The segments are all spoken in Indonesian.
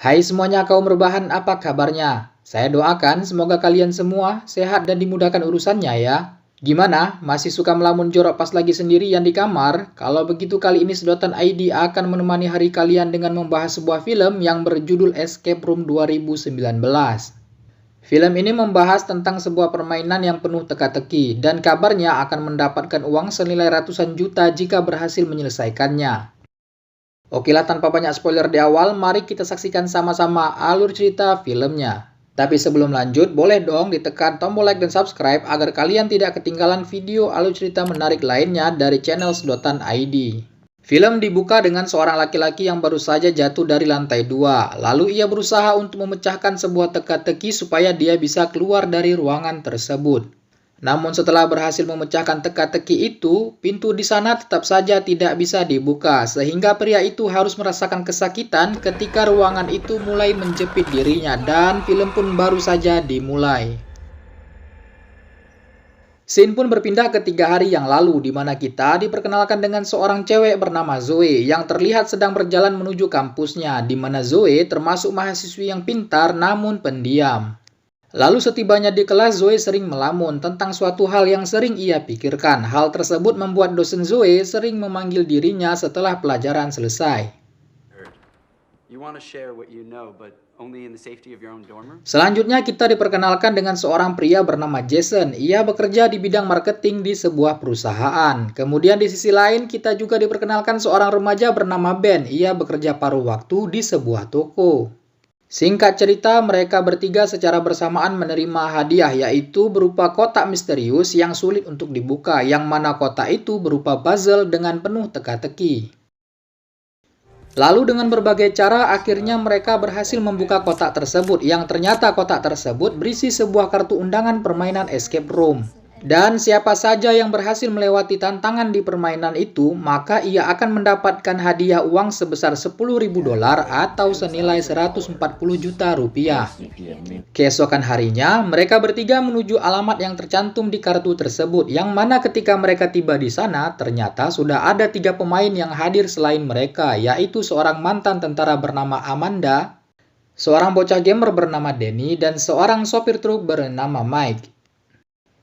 Hai semuanya kaum rebahan, apa kabarnya? Saya doakan semoga kalian semua sehat dan dimudahkan urusannya ya. Gimana? Masih suka melamun jorok pas lagi sendirian di kamar? Kalau begitu kali ini Sedotan ID akan menemani hari kalian dengan membahas sebuah film yang berjudul Escape Room 2019. Film ini membahas tentang sebuah permainan yang penuh teka-teki dan kabarnya akan mendapatkan uang senilai ratusan juta jika berhasil menyelesaikannya. Oke lah, tanpa banyak spoiler di awal, mari kita saksikan sama-sama alur cerita filmnya. Tapi sebelum lanjut, boleh dong ditekan tombol like dan subscribe agar kalian tidak ketinggalan video alur cerita menarik lainnya dari channel Sedotan ID. Film dibuka dengan seorang laki-laki yang baru saja jatuh dari lantai 2. Lalu ia berusaha untuk memecahkan sebuah teka-teki supaya dia bisa keluar dari ruangan tersebut. Namun setelah berhasil memecahkan teka-teki itu, pintu di sana tetap saja tidak bisa dibuka, sehingga pria itu harus merasakan kesakitan ketika ruangan itu mulai menjepit dirinya dan film pun baru saja dimulai. Scene pun berpindah ke 3 hari yang lalu, di mana kita diperkenalkan dengan seorang cewek bernama Zoe yang terlihat sedang berjalan menuju kampusnya, di mana Zoe termasuk mahasiswi yang pintar namun pendiam. Lalu setibanya di kelas, Zoe sering melamun tentang suatu hal yang sering ia pikirkan. Hal tersebut membuat dosen Zoe sering memanggil dirinya setelah pelajaran selesai. Selanjutnya kita diperkenalkan dengan seorang pria bernama Jason. Ia bekerja di bidang marketing di sebuah perusahaan. Kemudian di sisi lain kita juga diperkenalkan seorang remaja bernama Ben. Ia bekerja paruh waktu di sebuah toko. Singkat cerita, mereka bertiga secara bersamaan menerima hadiah, yaitu berupa kotak misterius yang sulit untuk dibuka, yang mana kotak itu berupa puzzle dengan penuh teka-teki. Lalu dengan berbagai cara, akhirnya mereka berhasil membuka kotak tersebut, yang ternyata kotak tersebut berisi sebuah kartu undangan permainan escape room. Dan siapa saja yang berhasil melewati tantangan di permainan itu, maka ia akan mendapatkan hadiah uang sebesar $10.000 atau senilai 140 juta rupiah. Keesokan harinya, mereka bertiga menuju alamat yang tercantum di kartu tersebut, yang mana ketika mereka tiba di sana, ternyata sudah ada 3 pemain yang hadir selain mereka, yaitu seorang mantan tentara bernama Amanda, seorang bocah gamer bernama Danny, dan seorang sopir truk bernama Mike.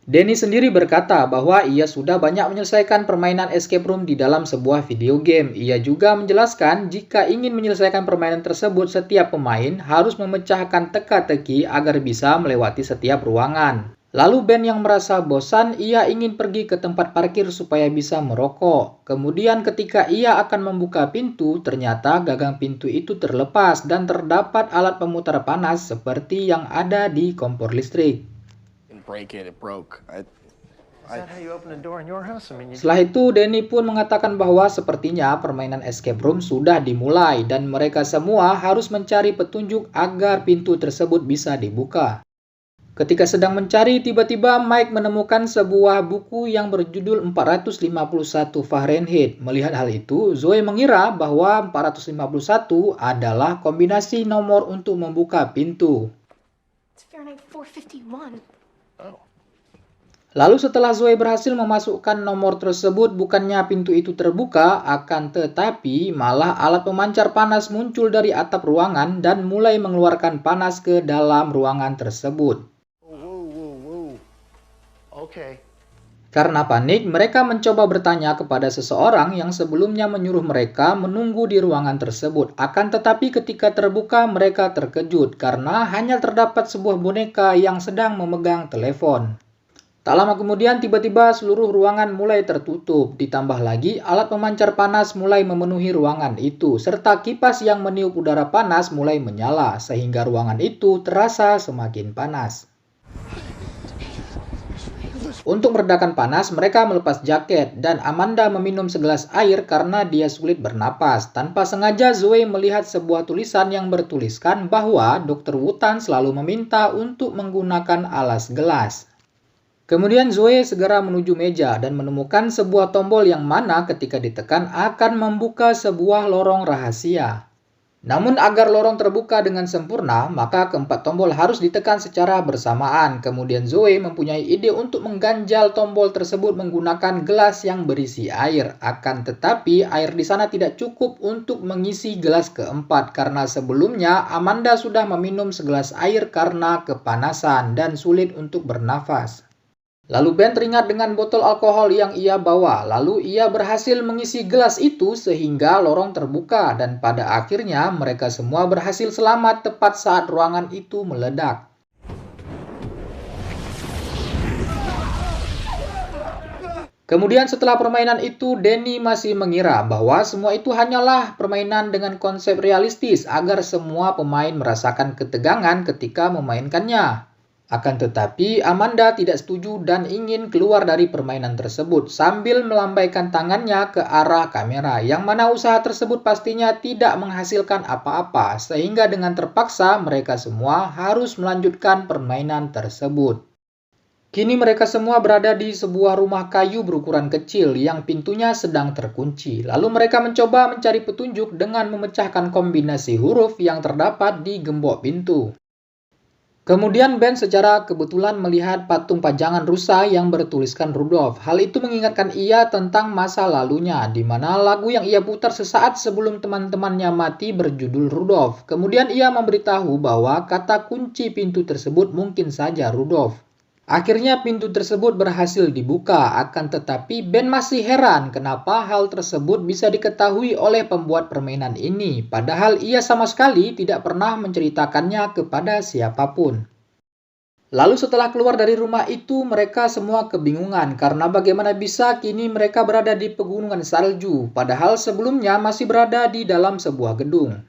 Danny sendiri berkata bahwa ia sudah banyak menyelesaikan permainan escape room di dalam sebuah video game. Ia juga menjelaskan jika ingin menyelesaikan permainan tersebut, setiap pemain harus memecahkan teka-teki agar bisa melewati setiap ruangan. Lalu Ben yang merasa bosan, ia ingin pergi ke tempat parkir supaya bisa merokok. Kemudian ketika ia akan membuka pintu, ternyata gagang pintu itu terlepas dan terdapat alat pemutar panas seperti yang ada di kompor listrik. Setelah itu, Danny pun mengatakan bahwa sepertinya permainan escape room sudah dimulai dan mereka semua harus mencari petunjuk agar pintu tersebut bisa dibuka. Ketika sedang mencari, tiba-tiba Mike menemukan sebuah buku yang berjudul 451 Fahrenheit. Melihat hal itu, Zoe mengira bahwa 451 adalah kombinasi nomor untuk membuka pintu. Lalu setelah Zoe berhasil memasukkan nomor tersebut, bukannya pintu itu terbuka, akan tetapi malah alat pemancar panas muncul dari atap ruangan dan mulai mengeluarkan panas ke dalam ruangan tersebut. Karena panik, mereka mencoba bertanya kepada seseorang yang sebelumnya menyuruh mereka menunggu di ruangan tersebut. Akan tetapi ketika terbuka, mereka terkejut karena hanya terdapat sebuah boneka yang sedang memegang telepon. Tak lama kemudian tiba-tiba seluruh ruangan mulai tertutup. Ditambah lagi alat pemancar panas mulai memenuhi ruangan itu, serta kipas yang meniup udara panas mulai menyala, sehingga ruangan itu terasa semakin panas. Untuk meredakan panas, mereka melepas jaket dan Amanda meminum segelas air karena dia sulit bernapas. Tanpa sengaja, Zoe melihat sebuah tulisan yang bertuliskan bahwa Dr. Wutan selalu meminta untuk menggunakan alas gelas. Kemudian Zoe segera menuju meja dan menemukan sebuah tombol yang mana ketika ditekan akan membuka sebuah lorong rahasia. Namun agar lorong terbuka dengan sempurna, maka keempat tombol harus ditekan secara bersamaan. Kemudian Zoe mempunyai ide untuk mengganjal tombol tersebut menggunakan gelas yang berisi air. Akan tetapi air di sana tidak cukup untuk mengisi gelas keempat karena sebelumnya Amanda sudah meminum segelas air karena kepanasan dan sulit untuk bernafas. Lalu Ben teringat dengan botol alkohol yang ia bawa. Lalu ia berhasil mengisi gelas itu sehingga lorong terbuka dan pada akhirnya mereka semua berhasil selamat tepat saat ruangan itu meledak. Kemudian setelah permainan itu, Danny masih mengira bahwa semua itu hanyalah permainan dengan konsep realistis agar semua pemain merasakan ketegangan ketika memainkannya. Akan tetapi, Amanda tidak setuju dan ingin keluar dari permainan tersebut sambil melambaikan tangannya ke arah kamera, yang mana usaha tersebut pastinya tidak menghasilkan apa-apa, sehingga dengan terpaksa mereka semua harus melanjutkan permainan tersebut. Kini mereka semua berada di sebuah rumah kayu berukuran kecil yang pintunya sedang terkunci. Lalu mereka mencoba mencari petunjuk dengan memecahkan kombinasi huruf yang terdapat di gembok pintu. Kemudian Ben secara kebetulan melihat patung pajangan rusa yang bertuliskan Rudolph. Hal itu mengingatkan ia tentang masa lalunya, di mana lagu yang ia putar sesaat sebelum teman-temannya mati berjudul Rudolph. Kemudian ia memberitahu bahwa kata kunci pintu tersebut mungkin saja Rudolph. Akhirnya pintu tersebut berhasil dibuka, akan tetapi Ben masih heran kenapa hal tersebut bisa diketahui oleh pembuat permainan ini, padahal ia sama sekali tidak pernah menceritakannya kepada siapapun. Lalu setelah keluar dari rumah itu, mereka semua kebingungan karena bagaimana bisa kini mereka berada di pegunungan salju, padahal sebelumnya masih berada di dalam sebuah gedung.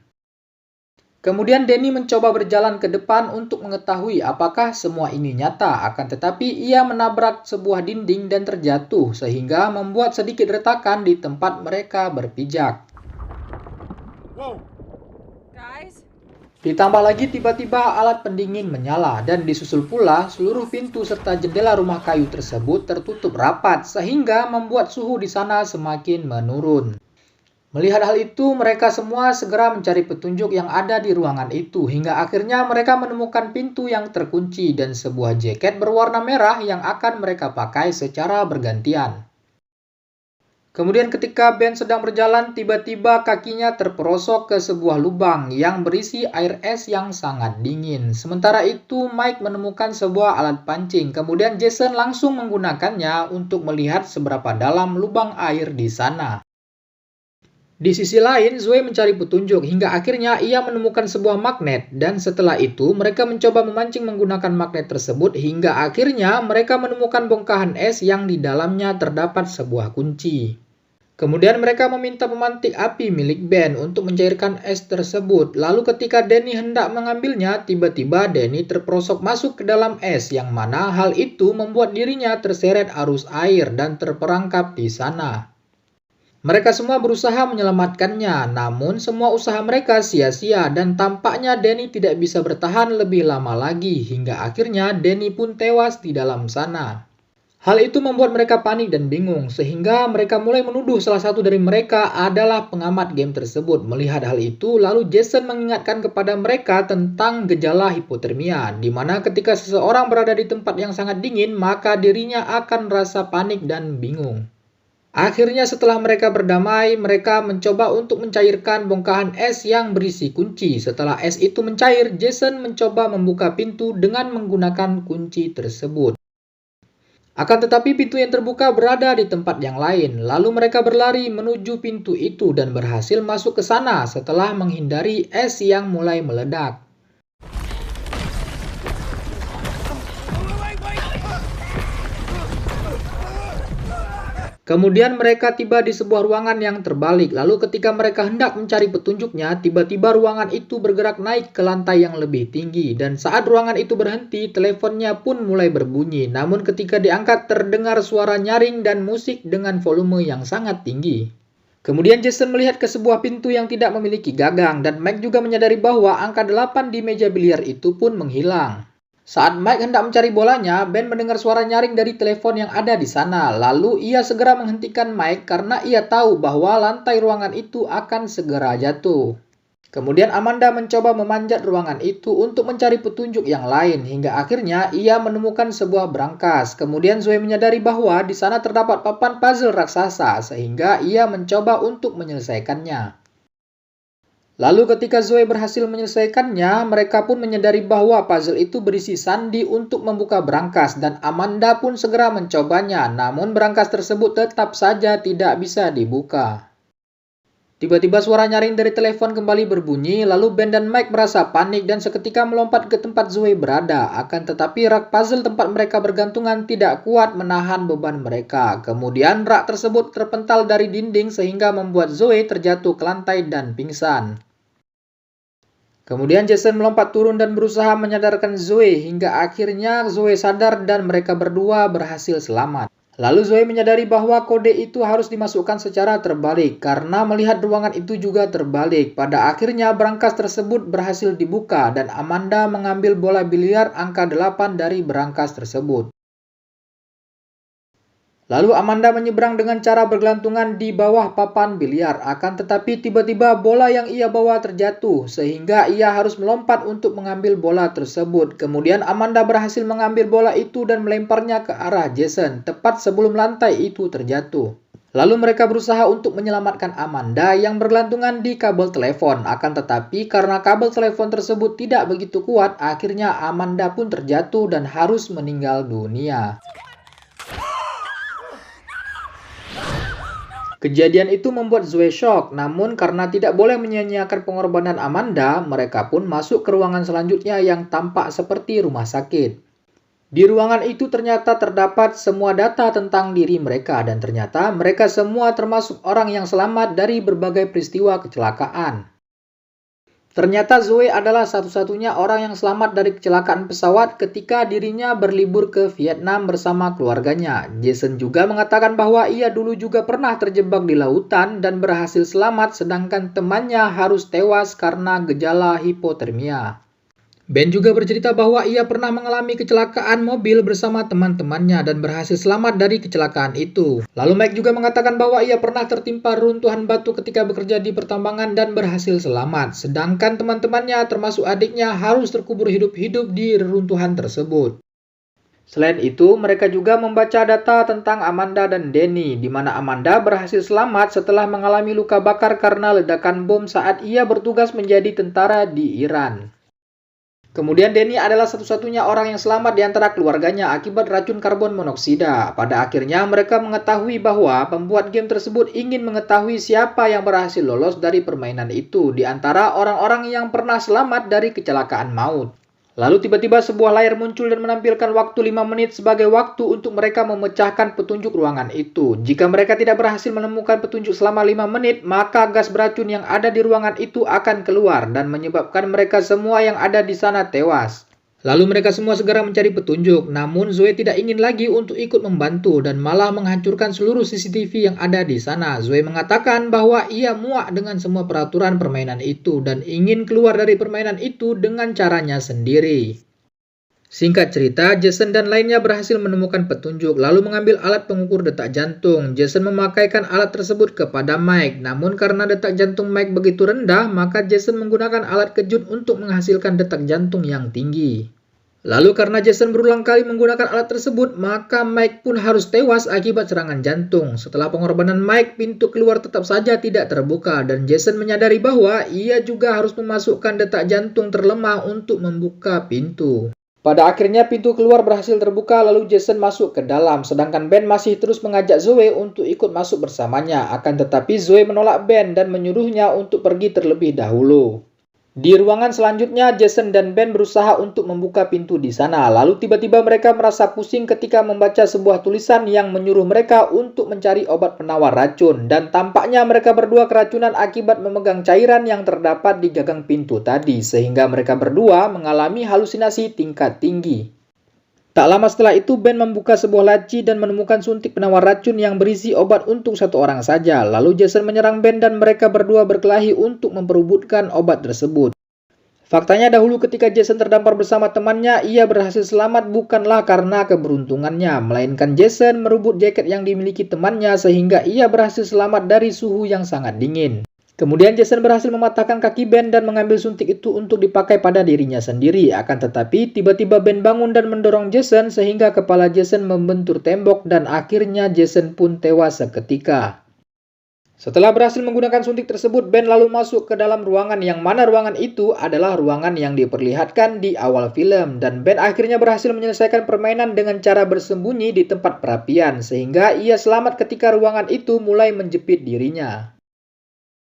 Kemudian Danny mencoba berjalan ke depan untuk mengetahui apakah semua ini nyata, akan tetapi ia menabrak sebuah dinding dan terjatuh sehingga membuat sedikit retakan di tempat mereka berpijak. Whoa. Guys. Ditambah lagi tiba-tiba alat pendingin menyala dan disusul pula seluruh pintu serta jendela rumah kayu tersebut tertutup rapat sehingga membuat suhu di sana semakin menurun. Melihat hal itu, mereka semua segera mencari petunjuk yang ada di ruangan itu, hingga akhirnya mereka menemukan pintu yang terkunci dan sebuah jaket berwarna merah yang akan mereka pakai secara bergantian. Kemudian ketika Ben sedang berjalan, tiba-tiba kakinya terperosok ke sebuah lubang yang berisi air es yang sangat dingin. Sementara itu, Mike menemukan sebuah alat pancing, kemudian Jason langsung menggunakannya untuk melihat seberapa dalam lubang air di sana. Di sisi lain, Zoe mencari petunjuk hingga akhirnya ia menemukan sebuah magnet dan setelah itu mereka mencoba memancing menggunakan magnet tersebut hingga akhirnya mereka menemukan bongkahan es yang di dalamnya terdapat sebuah kunci. Kemudian mereka meminta pemantik api milik Ben untuk mencairkan es tersebut. Lalu ketika Danny hendak mengambilnya, tiba-tiba Danny terperosok masuk ke dalam es yang mana hal itu membuat dirinya terseret arus air dan terperangkap di sana. Mereka semua berusaha menyelamatkannya, namun semua usaha mereka sia-sia dan tampaknya Danny tidak bisa bertahan lebih lama lagi hingga akhirnya Danny pun tewas di dalam sana. Hal itu membuat mereka panik dan bingung sehingga mereka mulai menuduh salah satu dari mereka adalah pengamat game tersebut. Melihat hal itu, lalu Jason mengingatkan kepada mereka tentang gejala hipotermia, di mana ketika seseorang berada di tempat yang sangat dingin, maka dirinya akan merasa panik dan bingung. Akhirnya setelah mereka berdamai, mereka mencoba untuk mencairkan bongkahan es yang berisi kunci. Setelah es itu mencair, Jason mencoba membuka pintu dengan menggunakan kunci tersebut. Akan tetapi pintu yang terbuka berada di tempat yang lain. Lalu mereka berlari menuju pintu itu dan berhasil masuk ke sana setelah menghindari es yang mulai meledak. Kemudian mereka tiba di sebuah ruangan yang terbalik. Lalu ketika mereka hendak mencari petunjuknya, tiba-tiba ruangan itu bergerak naik ke lantai yang lebih tinggi. Dan saat ruangan itu berhenti, teleponnya pun mulai berbunyi. Namun ketika diangkat terdengar suara nyaring dan musik dengan volume yang sangat tinggi. Kemudian Jason melihat ke sebuah pintu yang tidak memiliki gagang. Dan Mike juga menyadari bahwa angka 8 di meja biliar itu pun menghilang. Saat Mike hendak mencari bolanya, Ben mendengar suara nyaring dari telepon yang ada di sana. Lalu ia segera menghentikan Mike karena ia tahu bahwa lantai ruangan itu akan segera jatuh. Kemudian Amanda mencoba memanjat ruangan itu untuk mencari petunjuk yang lain hingga akhirnya ia menemukan sebuah brankas. Kemudian Zoe menyadari bahwa di sana terdapat papan puzzle raksasa sehingga ia mencoba untuk menyelesaikannya. Lalu ketika Zoe berhasil menyelesaikannya, mereka pun menyadari bahwa puzzle itu berisi sandi untuk membuka brankas dan Amanda pun segera mencobanya, namun brankas tersebut tetap saja tidak bisa dibuka. Tiba-tiba suara nyaring dari telepon kembali berbunyi, lalu Ben dan Mike merasa panik dan seketika melompat ke tempat Zoe berada. Akan tetapi rak puzzle tempat mereka bergantungan tidak kuat menahan beban mereka. Kemudian rak tersebut terpental dari dinding sehingga membuat Zoe terjatuh ke lantai dan pingsan. Kemudian Jason melompat turun dan berusaha menyadarkan Zoe hingga akhirnya Zoe sadar dan mereka berdua berhasil selamat. Lalu Zoe menyadari bahwa kode itu harus dimasukkan secara terbalik karena melihat ruangan itu juga terbalik. Pada akhirnya brankas tersebut berhasil dibuka dan Amanda mengambil bola biliar angka 8 dari brankas tersebut. Lalu Amanda menyeberang dengan cara bergelantungan di bawah papan biliar, akan tetapi tiba-tiba bola yang ia bawa terjatuh, sehingga ia harus melompat untuk mengambil bola tersebut. Kemudian Amanda berhasil mengambil bola itu dan melemparnya ke arah Jason, tepat sebelum lantai itu terjatuh. Lalu mereka berusaha untuk menyelamatkan Amanda yang bergelantungan di kabel telepon, akan tetapi karena kabel telepon tersebut tidak begitu kuat, akhirnya Amanda pun terjatuh dan harus meninggal dunia. Kejadian itu membuat Zoe shock, namun karena tidak boleh menyia-nyiakan pengorbanan Amanda, mereka pun masuk ke ruangan selanjutnya yang tampak seperti rumah sakit. Di ruangan itu ternyata terdapat semua data tentang diri mereka dan ternyata mereka semua termasuk orang yang selamat dari berbagai peristiwa kecelakaan. Ternyata Zoe adalah satu-satunya orang yang selamat dari kecelakaan pesawat ketika dirinya berlibur ke Vietnam bersama keluarganya. Jason juga mengatakan bahwa ia dulu juga pernah terjebak di lautan dan berhasil selamat sedangkan temannya harus tewas karena gejala hipotermia. Ben juga bercerita bahwa ia pernah mengalami kecelakaan mobil bersama teman-temannya dan berhasil selamat dari kecelakaan itu. Lalu Mike juga mengatakan bahwa ia pernah tertimpa runtuhan batu ketika bekerja di pertambangan dan berhasil selamat. Sedangkan teman-temannya termasuk adiknya harus terkubur hidup-hidup di reruntuhan tersebut. Selain itu, mereka juga membaca data tentang Amanda dan Danny, di mana Amanda berhasil selamat setelah mengalami luka bakar karena ledakan bom saat ia bertugas menjadi tentara di Iran. Kemudian Danny adalah satu-satunya orang yang selamat di antara keluarganya akibat racun karbon monoksida. Pada akhirnya mereka mengetahui bahwa pembuat game tersebut ingin mengetahui siapa yang berhasil lolos dari permainan itu di antara orang-orang yang pernah selamat dari kecelakaan maut. Lalu tiba-tiba sebuah layar muncul dan menampilkan waktu 5 menit sebagai waktu untuk mereka memecahkan petunjuk ruangan itu. Jika mereka tidak berhasil menemukan petunjuk selama 5 menit, maka gas beracun yang ada di ruangan itu akan keluar dan menyebabkan mereka semua yang ada di sana tewas. Lalu mereka semua segera mencari petunjuk, namun Zoe tidak ingin lagi untuk ikut membantu dan malah menghancurkan seluruh CCTV yang ada di sana. Zoe mengatakan bahwa ia muak dengan semua peraturan permainan itu dan ingin keluar dari permainan itu dengan caranya sendiri. Singkat cerita, Jason dan lainnya berhasil menemukan petunjuk lalu mengambil alat pengukur detak jantung. Jason memakaikan alat tersebut kepada Mike, namun karena detak jantung Mike begitu rendah, maka Jason menggunakan alat kejut untuk menghasilkan detak jantung yang tinggi. Lalu karena Jason berulang kali menggunakan alat tersebut, maka Mike pun harus tewas akibat serangan jantung. Setelah pengorbanan Mike, pintu keluar tetap saja tidak terbuka dan Jason menyadari bahwa ia juga harus memasukkan detak jantung terlemah untuk membuka pintu. Pada akhirnya pintu keluar berhasil terbuka lalu Jason masuk ke dalam, sedangkan Ben masih terus mengajak Zoe untuk ikut masuk bersamanya. Akan tetapi Zoe menolak Ben dan menyuruhnya untuk pergi terlebih dahulu. Di ruangan selanjutnya, Jason dan Ben berusaha untuk membuka pintu di sana. Lalu tiba-tiba mereka merasa pusing ketika membaca sebuah tulisan yang menyuruh mereka untuk mencari obat penawar racun. Dan tampaknya mereka berdua keracunan akibat memegang cairan yang terdapat di gagang pintu tadi. Sehingga mereka berdua mengalami halusinasi tingkat tinggi. Tak lama setelah itu, Ben membuka sebuah laci dan menemukan suntik penawar racun yang berisi obat untuk satu orang saja. Lalu Jason menyerang Ben dan mereka berdua berkelahi untuk memperebutkan obat tersebut. Faktanya dahulu ketika Jason terdampar bersama temannya, ia berhasil selamat bukanlah karena keberuntungannya, melainkan Jason merebut jaket yang dimiliki temannya sehingga ia berhasil selamat dari suhu yang sangat dingin. Kemudian Jason berhasil mematahkan kaki Ben dan mengambil suntik itu untuk dipakai pada dirinya sendiri. Akan tetapi tiba-tiba Ben bangun dan mendorong Jason sehingga kepala Jason membentur tembok dan akhirnya Jason pun tewas seketika. Setelah berhasil menggunakan suntik tersebut, Ben lalu masuk ke dalam ruangan yang mana ruangan itu adalah ruangan yang diperlihatkan di awal film. Dan Ben akhirnya berhasil menyelesaikan permainan dengan cara bersembunyi di tempat perapian sehingga ia selamat ketika ruangan itu mulai menjepit dirinya.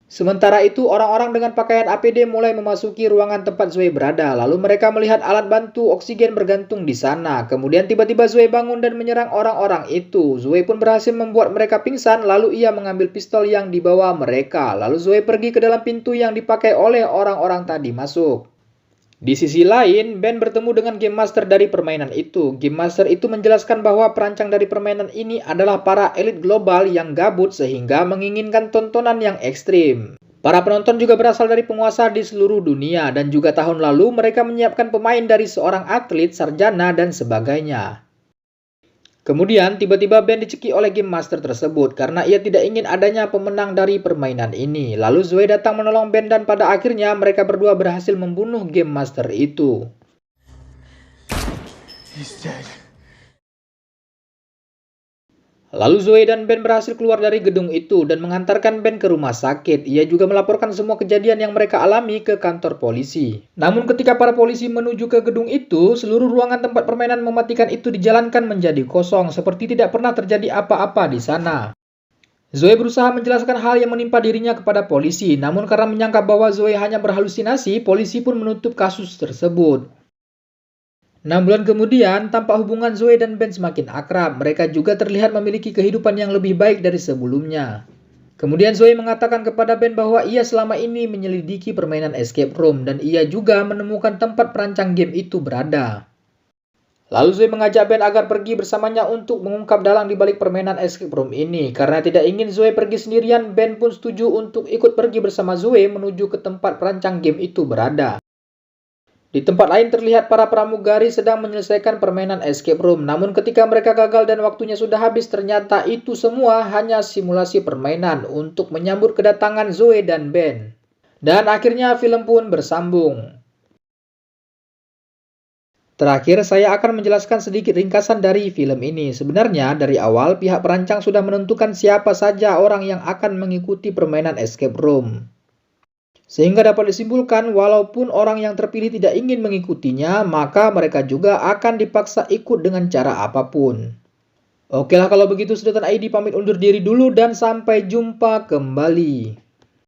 Sementara itu, orang-orang dengan pakaian APD mulai memasuki ruangan tempat Zoe berada. Lalu mereka melihat alat bantu oksigen bergantung di sana. Kemudian tiba-tiba Zoe bangun dan menyerang orang-orang itu. Zoe pun berhasil membuat mereka pingsan, lalu ia mengambil pistol yang dibawa mereka. Lalu Zoe pergi ke dalam pintu yang dipakai oleh orang-orang tadi masuk. Di sisi lain, Ben bertemu dengan Game Master dari permainan itu. Game Master itu menjelaskan bahwa perancang dari permainan ini adalah para elit global yang gabut sehingga menginginkan tontonan yang ekstrim. Para penonton juga berasal dari penguasa di seluruh dunia dan juga tahun lalu mereka menyiapkan pemain dari seorang atlet, sarjana, dan sebagainya. Kemudian tiba-tiba Ben dicekik oleh Game Master tersebut karena ia tidak ingin adanya pemenang dari permainan ini. Lalu Zoe datang menolong Ben dan pada akhirnya mereka berdua berhasil membunuh Game Master itu. He's dead. Lalu Zoe dan Ben berhasil keluar dari gedung itu dan mengantarkan Ben ke rumah sakit. Ia juga melaporkan semua kejadian yang mereka alami ke kantor polisi. Namun ketika para polisi menuju ke gedung itu, seluruh ruangan tempat permainan mematikan itu dijalankan menjadi kosong, seperti tidak pernah terjadi apa-apa di sana. Zoe berusaha menjelaskan hal yang menimpa dirinya kepada polisi, namun karena menyangka bahwa Zoe hanya berhalusinasi, polisi pun menutup kasus tersebut. 6 bulan kemudian, tampak hubungan Zoe dan Ben semakin akrab. Mereka juga terlihat memiliki kehidupan yang lebih baik dari sebelumnya. Kemudian Zoe mengatakan kepada Ben bahwa ia selama ini menyelidiki permainan escape room dan ia juga menemukan tempat perancang game itu berada. Lalu Zoe mengajak Ben agar pergi bersamanya untuk mengungkap dalang di balik permainan escape room ini. Karena tidak ingin Zoe pergi sendirian, Ben pun setuju untuk ikut pergi bersama Zoe menuju ke tempat perancang game itu berada. Di tempat lain terlihat para pramugari sedang menyelesaikan permainan escape room. Namun ketika mereka gagal dan waktunya sudah habis, ternyata itu semua hanya simulasi permainan untuk menyambut kedatangan Zoe dan Ben. Dan akhirnya film pun bersambung. Terakhir, saya akan menjelaskan sedikit ringkasan dari film ini. Sebenarnya, dari awal pihak perancang sudah menentukan siapa saja orang yang akan mengikuti permainan escape room. Sehingga dapat disimpulkan, walaupun orang yang terpilih tidak ingin mengikutinya, maka mereka juga akan dipaksa ikut dengan cara apapun. Oke lah kalau begitu, Sedotan ID pamit undur diri dulu dan sampai jumpa kembali.